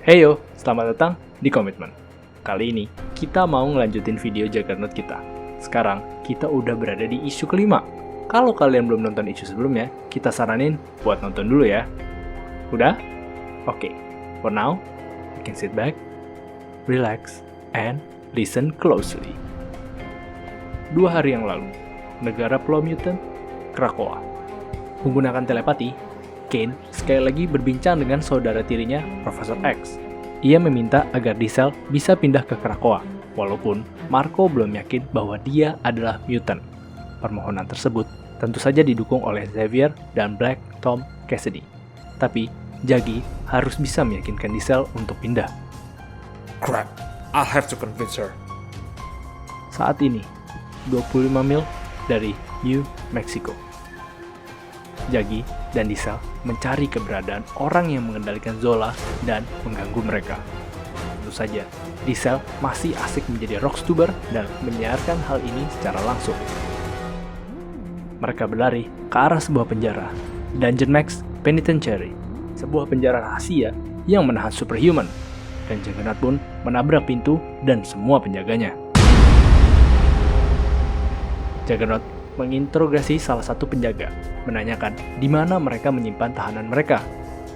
Heyo, selamat datang di Komitmen. Kali ini, kita mau ngelanjutin video Juggernaut kita. Sekarang, kita udah berada di isu kelima. Kalau kalian belum nonton isu sebelumnya, kita saranin buat nonton dulu ya. Udah? Oke. For now, you can sit back, relax, and listen closely. 2 hari yang lalu, negara Pulau Mutant, Krakoa. Menggunakan telepati, Kane sekali lagi berbincang dengan saudara tirinya, Profesor X. Ia meminta agar Diesel bisa pindah ke Krakoa, walaupun Marco belum yakin bahwa dia adalah mutant. Permohonan tersebut tentu saja didukung oleh Xavier dan Black Tom Cassidy. Tapi, Juggy harus bisa meyakinkan Diesel untuk pindah. Crap, I'll have to convince her. Saat ini, 25 mil dari New Mexico. Juggy dan Diesel mencari keberadaan orang yang mengendalikan Zola dan mengganggu mereka. Tentu saja, Diesel masih asik menjadi Rockstuber dan menyiarkan hal ini secara langsung. Mereka berlari ke arah sebuah penjara, Dungeon Max Penitentiary, sebuah penjara rahasia yang menahan superhuman, dan Juggernaut pun menabrak pintu dan semua penjaganya. Juggernaut menginterogasi salah satu penjaga, menanyakan di mana mereka menyimpan tahanan mereka.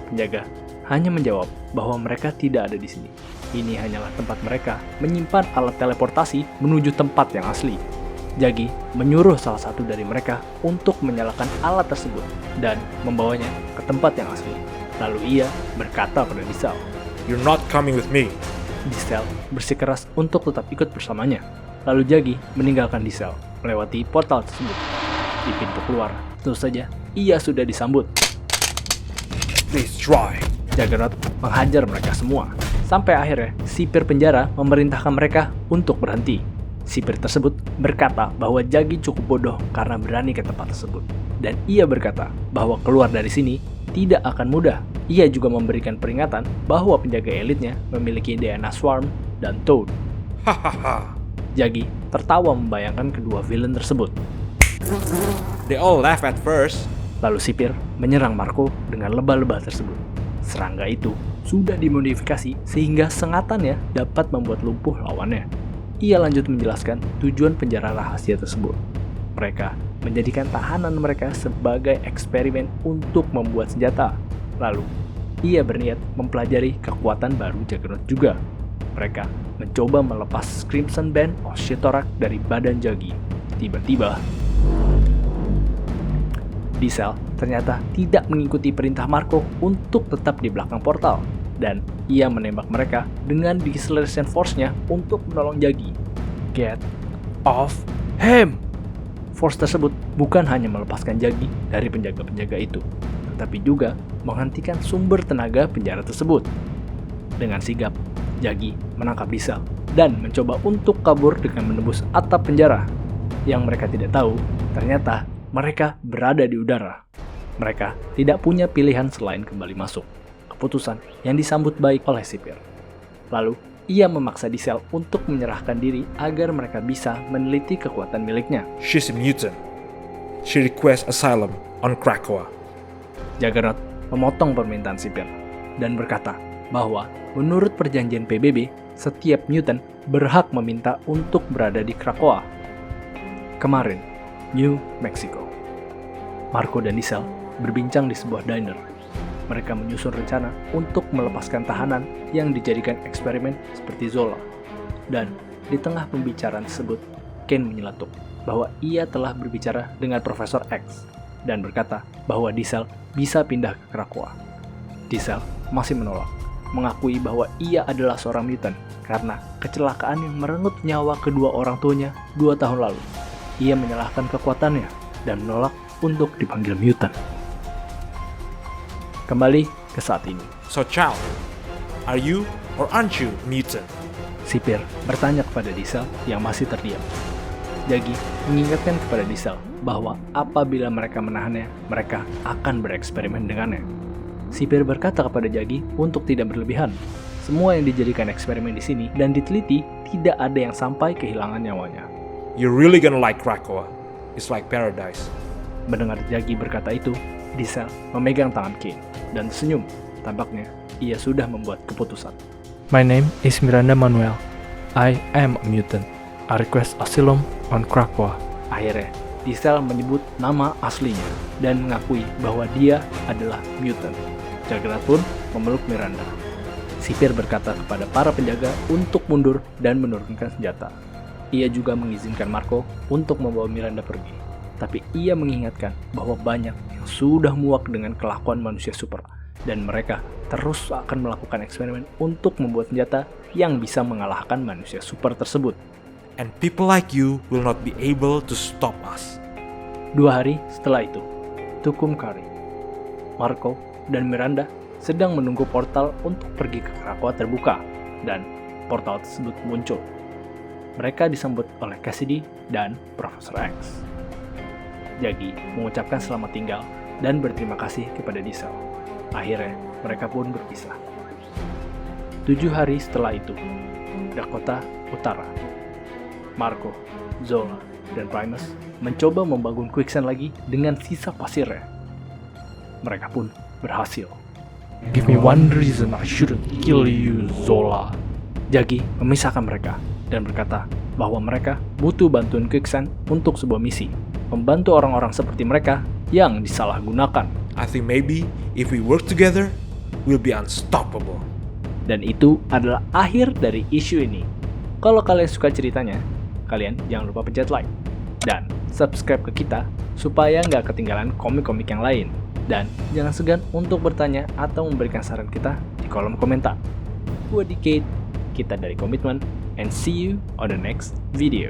Penjaga hanya menjawab bahwa mereka tidak ada di sini. Ini hanyalah tempat mereka menyimpan alat teleportasi menuju tempat yang asli. Juggy menyuruh salah satu dari mereka untuk menyalakan alat tersebut dan membawanya ke tempat yang asli. Lalu ia berkata pada Diesel, You're not coming with me. Diesel bersikeras untuk tetap ikut bersamanya. Lalu Juggy meninggalkan Diesel, melewati portal tersebut. Di pintu keluar, tentu saja ia sudah disambut. Please try. Juggernaut menghajar mereka semua. Sampai akhirnya, sipir penjara memerintahkan mereka untuk berhenti. Sipir tersebut berkata bahwa Juggy cukup bodoh karena berani ke tempat tersebut. Dan ia berkata bahwa keluar dari sini tidak akan mudah. Ia juga memberikan peringatan bahwa penjaga elitnya memiliki DNA Swarm dan Toad. Hahaha. Juggy tertawa membayangkan kedua villain tersebut. They all laugh at first. Lalu sipir menyerang Marco dengan lebah-lebah tersebut. Serangga itu sudah dimodifikasi sehingga sengatannya dapat membuat lumpuh lawannya. Ia lanjut menjelaskan tujuan penjara rahasia tersebut. Mereka menjadikan tahanan mereka sebagai eksperimen untuk membuat senjata. Lalu, ia berniat mempelajari kekuatan baru Juggernaut juga. Mereka mencoba melepas Crimson Band of Shitorak dari badan Juggy. Tiba-tiba, Diesel ternyata tidak mengikuti perintah Marco untuk tetap di belakang portal, dan ia menembak mereka dengan Deceleration Force-nya untuk menolong Juggy. Get off him! Force tersebut bukan hanya melepaskan Juggy dari penjaga-penjaga itu, tetapi juga menghentikan sumber tenaga penjara tersebut. Dengan sigap, Juggy menangkap Diesel dan mencoba untuk kabur dengan menembus atap penjara. Yang mereka tidak tahu, ternyata mereka berada di udara. Mereka tidak punya pilihan selain kembali masuk. Keputusan yang disambut baik oleh sipir. Lalu, ia memaksa Diesel untuk menyerahkan diri agar mereka bisa meneliti kekuatan miliknya. She's a mutant. She requests asylum on Krakoa. Juggernaut memotong permintaan sipir dan berkata bahwa menurut perjanjian PBB, setiap mutant berhak meminta untuk berada di Krakoa. Kemarin, New Mexico. Marco dan Diesel berbincang di sebuah diner. Mereka menyusun rencana untuk melepaskan tahanan yang dijadikan eksperimen seperti Zola. Dan di tengah pembicaraan tersebut, Kane menyeletuk bahwa ia telah berbicara dengan Profesor X dan berkata bahwa Diesel bisa pindah ke Krakoa. Diesel masih menolak, mengakui bahwa ia adalah seorang mutant karena kecelakaan yang merenggut nyawa kedua orang tuanya 2 tahun lalu. Ia menyalahkan kekuatannya dan menolak untuk dipanggil mutant. Kembali ke saat ini. So child, are you or aren't you mutant? Sipir bertanya kepada Diesel yang masih terdiam. Juggy mengingatkan kepada Diesel bahwa apabila mereka menahannya, mereka akan bereksperimen dengannya. Sipir berkata kepada Juggy untuk tidak berlebihan. Semua yang dijadikan eksperimen di sini dan diteliti tidak ada yang sampai kehilangan nyawanya. You're really gonna like Krakoa. It's like paradise. Mendengar Juggy berkata itu, Diesel memegang tangan Kane dan tersenyum. Tampaknya ia sudah membuat keputusan. My name is Miranda Manuel. I am a mutant. I request asylum on Krakoa. Akhirnya, Diesel menyebut nama aslinya dan mengakui bahwa dia adalah mutant. Juggernaut pun memeluk Miranda. Sipir berkata kepada para penjaga untuk mundur dan menurunkan senjata. Ia juga mengizinkan Marco untuk membawa Miranda pergi. Tapi ia mengingatkan bahwa banyak yang sudah muak dengan kelakuan manusia super dan mereka terus akan melakukan eksperimen untuk membuat senjata yang bisa mengalahkan manusia super tersebut. And people like you will not be able to stop us. 2 hari setelah itu, Tukum Kari, Marco, dan Miranda sedang menunggu portal untuk pergi ke Krakoa terbuka, dan portal tersebut muncul. Mereka disambut oleh Cassidy dan Profesor X. Jaggi mengucapkan selamat tinggal dan berterima kasih kepada Diesel. Akhirnya, mereka pun berpisah. 7 hari setelah itu, Dakota Utara, Marco, Zola, dan Primus mencoba membangun Quicksand lagi dengan sisa pasirnya. Mereka pun berhasil. Give me one reason I shouldn't kill you, Zola. Jaggi memisahkan mereka dan berkata bahwa mereka butuh bantuan Quicksand untuk sebuah misi, membantu orang-orang seperti mereka yang disalahgunakan. I think maybe if we work together, we'll be unstoppable. Dan itu adalah akhir dari isu ini. Kalau kalian suka ceritanya, kalian jangan lupa pencet like dan subscribe ke kita supaya nggak ketinggalan komik-komik yang lain. Dan jangan segan untuk bertanya atau memberikan saran kita di kolom komentar. Gua Decade, kita dari Komitmen, and see you on the next video.